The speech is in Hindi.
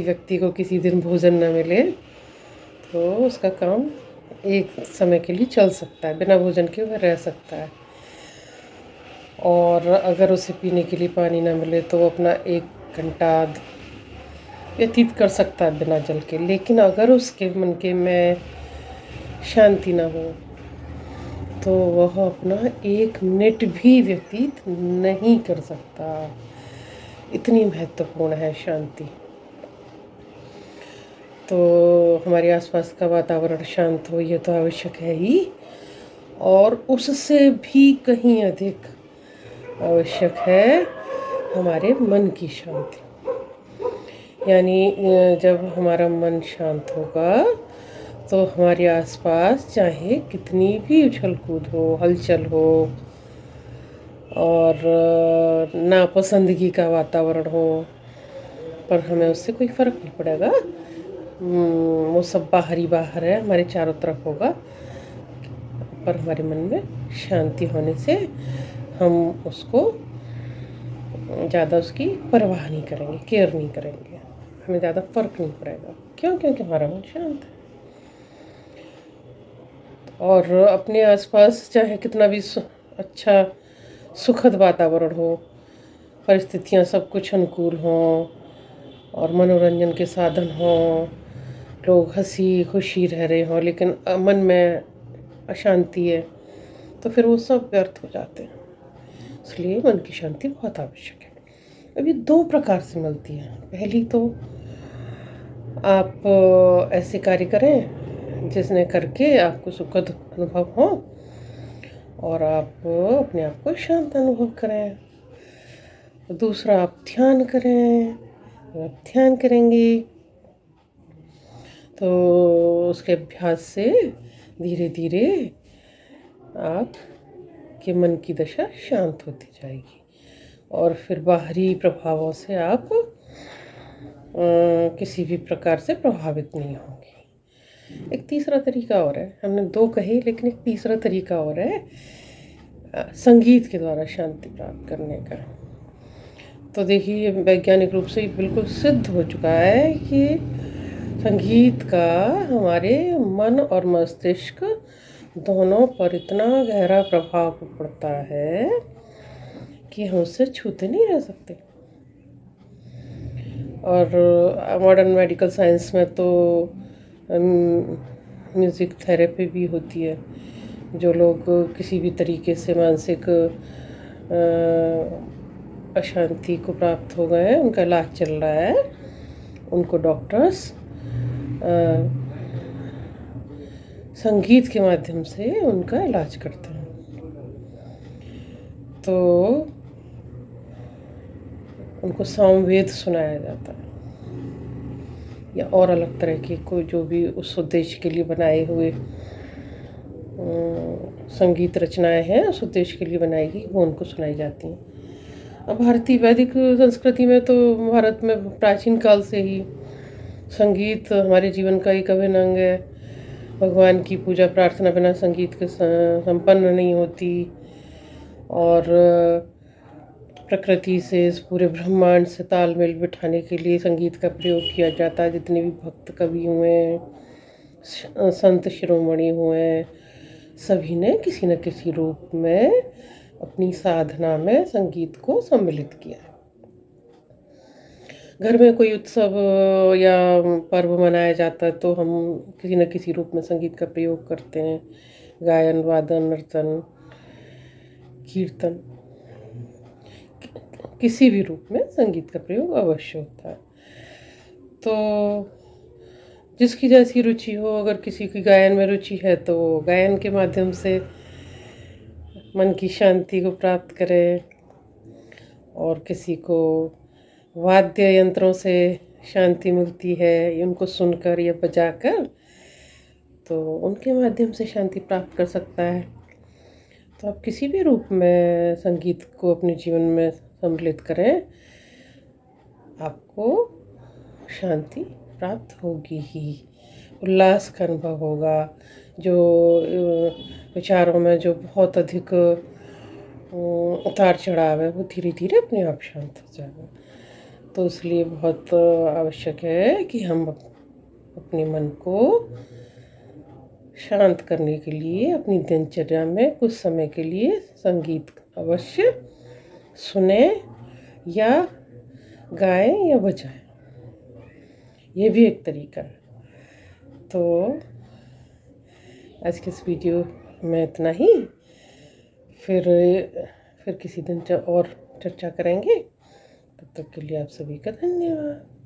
व्यक्ति को किसी दिन भोजन न मिले तो उसका काम एक समय के लिए चल सकता है, बिना भोजन के वह रह सकता है। और अगर उसे पीने के लिए पानी ना मिले तो वो अपना 1 घंटा व्यतीत कर सकता है बिना जल के। लेकिन अगर उसके मन के में शांति ना हो तो वह अपना 1 मिनट भी व्यतीत नहीं कर सकता। इतनी महत्वपूर्ण है शांति। तो हमारे आसपास का वातावरण शांत हो, ये तो आवश्यक है ही, और उससे भी कहीं अधिक आवश्यक है हमारे मन की शांति। यानी जब हमारा मन शांत होगा तो हमारे आसपास चाहे कितनी भी उछल कूद हो, हलचल हो और नापसंदगी का वातावरण हो, पर हमें उससे कोई फ़र्क नहीं पड़ेगा। वो सब बाहर ही बाहर है, हमारे चारों तरफ होगा, पर हमारे मन में शांति होने से हम उसको ज़्यादा उसकी परवाह नहीं करेंगे, केयर नहीं करेंगे, हमें ज़्यादा फ़र्क नहीं पड़ेगा। क्यों? क्योंकि हमारा मन शांत है। और अपने आसपास चाहे कितना भी अच्छा सुखद वातावरण हो, परिस्थितियाँ सब कुछ अनुकूल हों और मनोरंजन के साधन हों, लोग हंसी खुशी रह रहे हों, लेकिन मन में अशांति है तो फिर वो सब व्यर्थ हो जाते हैं। इसलिए मन की शांति बहुत आवश्यक है। अभी 2 प्रकार से मिलती है। पहली तो आप ऐसे कार्य करें जिसने करके आपको सुखद अनुभव हो और आप अपने आप को शांत अनुभव करें। दूसरा, आप ध्यान करें। आप ध्यान करेंगे तो उसके अभ्यास से धीरे धीरे आप के मन की दशा शांत होती जाएगी और फिर बाहरी प्रभावों से आप किसी भी प्रकार से प्रभावित नहीं होंगे। एक तीसरा तरीका और है, हमने 2 कहे लेकिन एक तीसरा तरीका और है संगीत के द्वारा शांति प्राप्त करने का। तो देखिए, वैज्ञानिक रूप से बिल्कुल सिद्ध हो चुका है कि संगीत का हमारे मन और मस्तिष्क दोनों पर इतना गहरा प्रभाव पड़ता है कि हम उससे छूते नहीं रह सकते। और मॉडर्न मेडिकल साइंस में तो म्यूज़िक थेरेपी भी होती है। जो लोग किसी भी तरीके से मानसिक अशांति को प्राप्त हो गए हैं, उनका इलाज चल रहा है, उनको डॉक्टर्स संगीत के माध्यम से उनका इलाज करते हैं। तो उनको सामवेद सुनाया जाता है या और अलग तरह के कोई जो भी उस उद्देश्य के लिए बनाए हुए संगीत रचनाएं हैं, उस उद्देश्य के लिए बनाई गई, वो उनको सुनाई जाती हैं। अब भारतीय वैदिक संस्कृति में तो भारत में प्राचीन काल से ही संगीत हमारे जीवन का एक अभिन्न अंग है। भगवान की पूजा प्रार्थना बिना संगीत के संपन्न नहीं होती और प्रकृति से इस पूरे ब्रह्मांड से तालमेल बिठाने के लिए संगीत का प्रयोग किया जाता है। जितने भी भक्त कवि हुए हैं, संत शिरोमणि हुए हैं, सभी ने किसी न किसी रूप में अपनी साधना में संगीत को सम्मिलित किया है। घर में कोई उत्सव या पर्व मनाया जाता है तो हम किसी न किसी रूप में संगीत का प्रयोग करते हैं। गायन, वादन, नर्तन, कीर्तन, किसी भी रूप में संगीत का प्रयोग अवश्य होता है। तो जिसकी जैसी रुचि हो, अगर किसी की गायन में रुचि है तो गायन के माध्यम से मन की शांति को प्राप्त करें, और किसी को वाद्य यंत्रों से शांति मिलती है उनको सुनकर या बजाकर, तो उनके माध्यम से शांति प्राप्त कर सकता है। तो आप किसी भी रूप में संगीत को अपने जीवन में सम्मिलित करें, आपको शांति प्राप्त होगी ही, उल्लास का अनुभव होगा। जो विचारों में जो बहुत अधिक उतार चढ़ाव है वो धीरे धीरे अपने आप शांत हो जाएगा। तो इसलिए बहुत आवश्यक है कि हम अपने मन को शांत करने के लिए अपनी दिनचर्या में कुछ समय के लिए संगीत अवश्य सुने या गाएं या बजाएं। ये भी एक तरीका है। तो आज के इस वीडियो में इतना ही। फिर किसी दिन और चर्चा करेंगे। तब तक के लिए आप सभी का धन्यवाद।